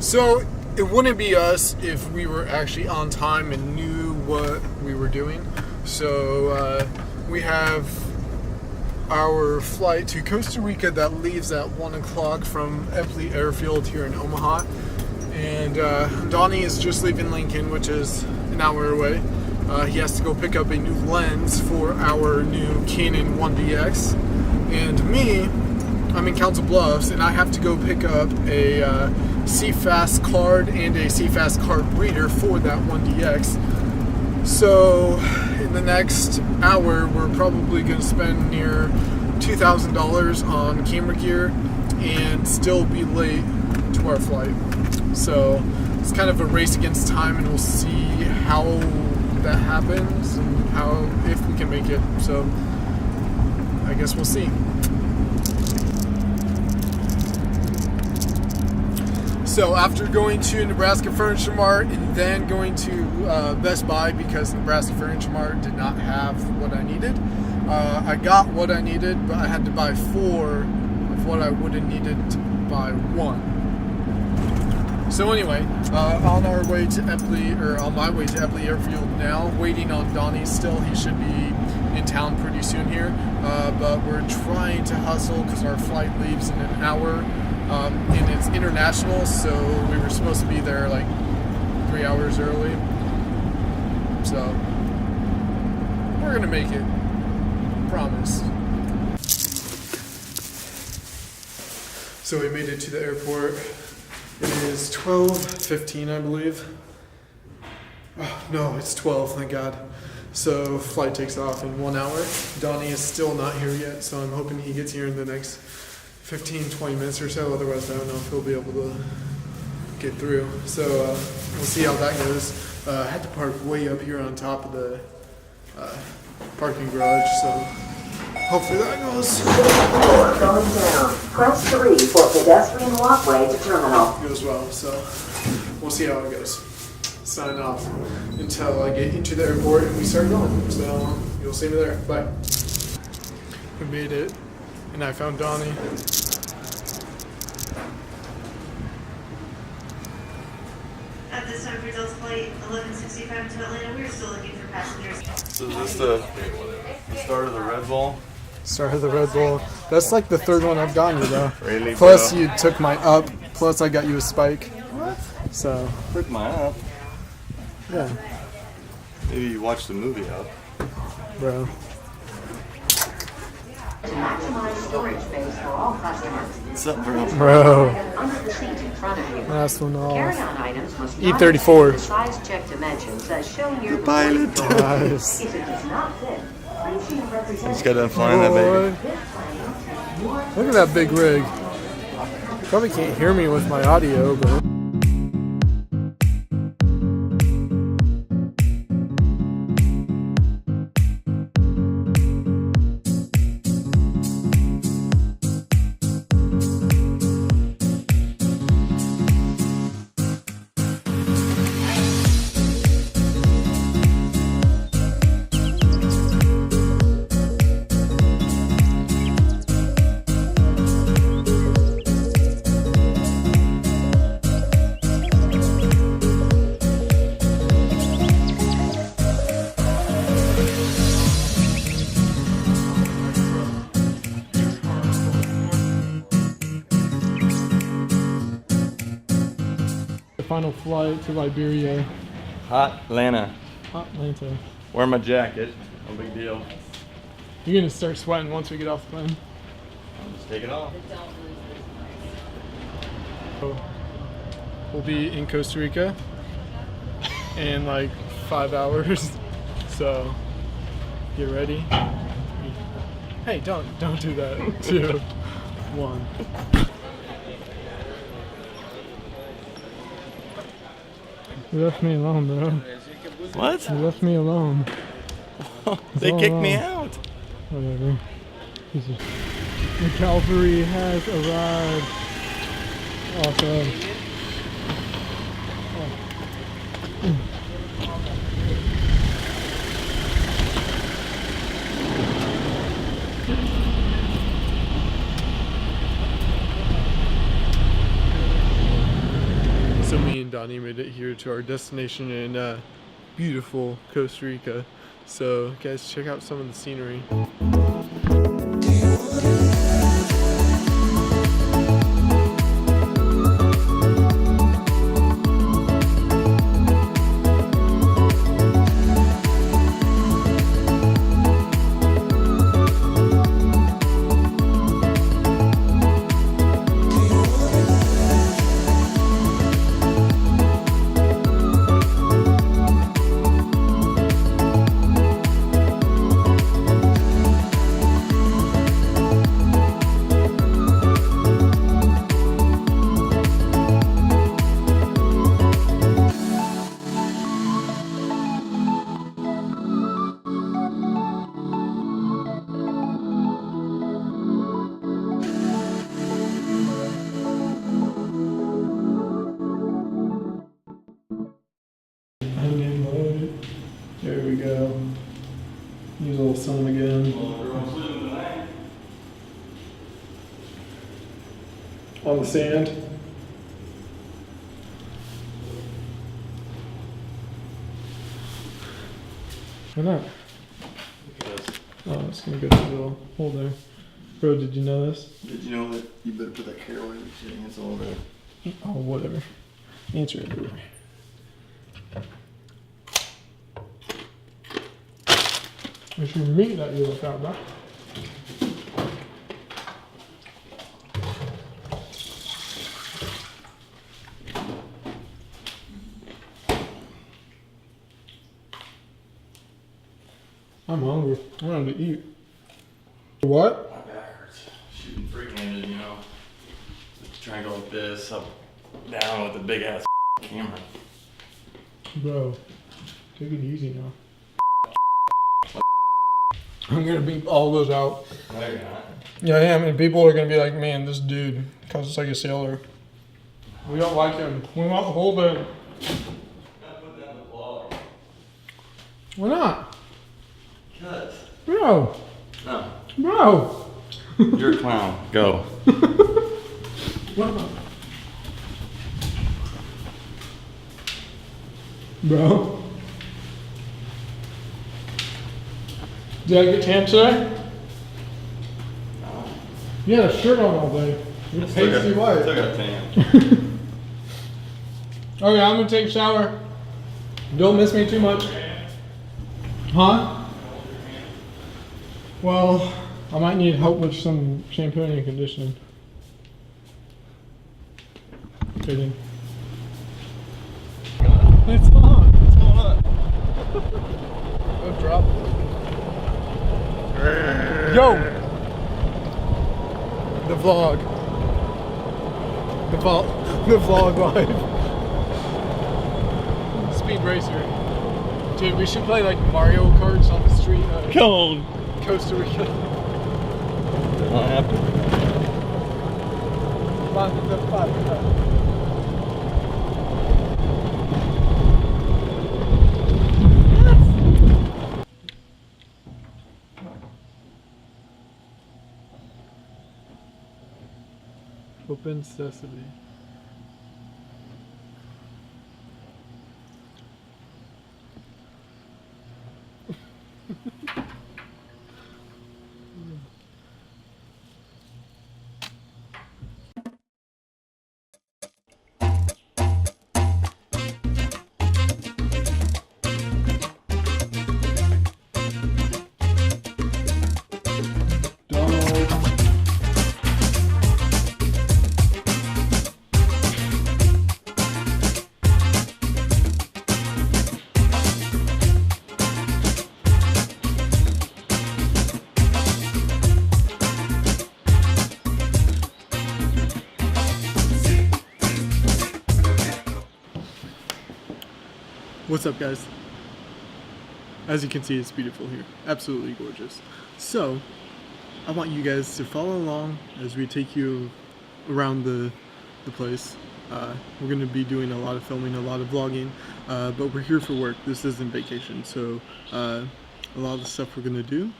So it wouldn't be us if we were actually on time and knew what we were doing. So we have our flight to Costa Rica that leaves at 1 o'clock from Epley Airfield here in Omaha. And Donny is just leaving Lincoln, which is an hour away. He has to go pick up a new lens for our new Canon 1DX. And me, I'm in Council Bluffs, and I have to go pick up a CFast card and a CFast card reader for that 1DX. So in the next hour, we're probably going to spend near $2,000 on camera gear and still be late to our flight. So it's kind of a race against time, and we'll see how that happens and if we can make it. So I guess we'll see. So after going to Nebraska Furniture Mart and then going to Best Buy because Nebraska Furniture Mart did not have what I needed, I got what I needed, but I had to buy 4 of what I would have needed to buy 1. So anyway, on my way to Epley Airfield now, waiting on Donny still. He should be in town pretty soon here, but we're trying to hustle because our flight leaves in an hour. And it's international, so we were supposed to be there like 3 hours early. So we're gonna make it, promise. So we made it to the airport. It is 12:15, I believe. Oh, no, it's 12, thank God. So flight takes off in 1 hour. Donny is still not here yet, so I'm hoping he gets here in the next 15-20 minutes or so. Otherwise, I don't know if he'll be able to get through. So we'll see how that goes. I had to park way up here on top of the parking garage, so hopefully that goes. Going down. Press 3 for pedestrian walkway to terminal. Goes well, so we'll see how it goes. Sign off until I get into the airport and we start going. So you'll see me there. Bye. We made it, and I found Donny. At this time for Delta Flight 1165 to Atlanta, we're still looking for passengers. So is this the start of the Red Bull? Start of the Red Bull. That's like the 3rd one I've gotten you though. Really, Plus bro? you took my up. Plus I got you a spike. What? So Took mine up. yeah, Maybe you watched the movie Up. bro. To maximize storage space for all customers. What's up, bro? Bro, Under the seat in front of you. last one off. Carry-on items must not E34. exceed the size check dimensions as shown near the Pilot. boarding door. Nice. If it does not fit, please see a representative. Just got done flying that baby. Look at that big rig. Probably can't hear me with my audio, but. Final flight to Liberia. Hot Atlanta. Atlanta. Wear my jacket. No big deal. You're gonna start sweating once we get off the plane. Just take it off. So, we'll be in Costa Rica in like 5 hours. So get ready. Hey, don't do that. 2, 1. You left me alone, bro. What? You left me alone. They all kicked me wrong. out. Whatever. The cavalry has arrived. Awesome. Donny made it here to our destination in beautiful Costa Rica. So guys, check out some of the scenery. There we go. Use a little sun again. On the sand. Why not? Oh, it's gonna go to the little hole there. Bro, did you know this? Did you know that you better put that care away? It's all there. Oh, whatever. Answer everywhere. It's your meat that you look out, bro. I'm hungry. I want to eat. What? My back hurts. Shooting free-handed, you know. Trying to go like this, up, down with a big ass camera. Bro, take it easy now. I'm gonna beep all those out. No, you're not. Yeah, I am, and people are gonna be like, man, this dude causes like a sailor. We don't like him. We want Holden. Not putting that in the vlog. Why not? Because. Bro. No. Bro. You're a clown. Go. What about? Bro. Did I get tan today? No. You had a shirt on all day. You're pasty white. Still got tan. Okay, I'm gonna take a shower. Don't miss me too much. Huh? Well, I might need help with some shampooing and conditioning. Kidding. It's on. What's going on? Go drop. Yo! The vlog. The vlog live. Speed racer. Dude, we should play like Mario Karts on the street. Come on. Costa Rica. What happened? Open sesame. What's up, guys? As you can see, it's beautiful here. Absolutely gorgeous. So, I want you guys to follow along as we take you around the place. We're going to be doing a lot of filming, a lot of vlogging, but we're here for work. This isn't vacation, so a lot of the stuff we're going to do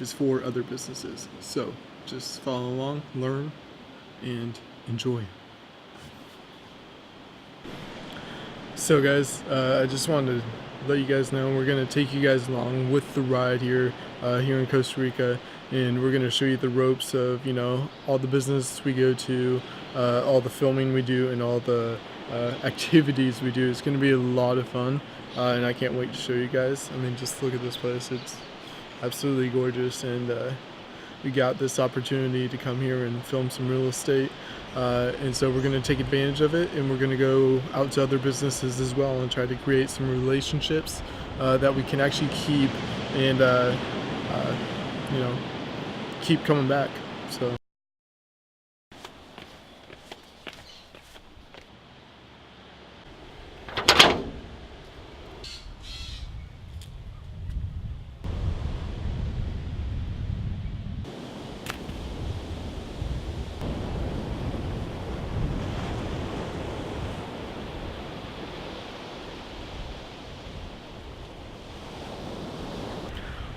is for other businesses. So, just follow along, learn, and enjoy. So guys, I just wanted to let you guys know we're going to take you guys along with the ride here in Costa Rica, and we're going to show you the ropes of, you know, all the business we go to, all the filming we do, and all the activities we do. It's going to be a lot of fun, and I can't wait to show you guys. I mean, just look at this place. It's absolutely gorgeous, and we got this opportunity to come here and film some real estate, and so we're going to take advantage of it, and we're going to go out to other businesses as well and try to create some relationships that we can actually keep and you know, keep coming back. So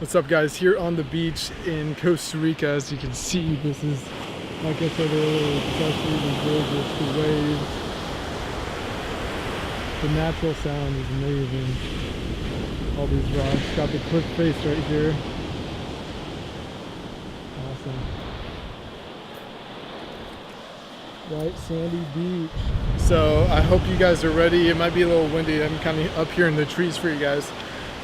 what's up, guys? Here on the beach in Costa Rica, as you can see, this is, like I said earlier, it's absolutely gorgeous. The waves, the natural sound is amazing. All these rocks, got the cliff face right here. Awesome. White sandy beach. So I hope you guys are ready. It might be a little windy. I'm kind of up here in the trees for you guys.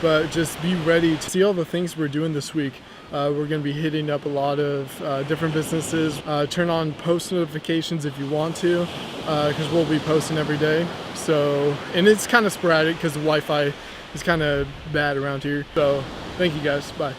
But just be ready to see all the things we're doing this week. We're going to be hitting up a lot of different businesses. Turn on post notifications if you want to, because we'll be posting every day. So, and it's kind of sporadic because the Wi-Fi is kind of bad around here. So thank you guys. Bye.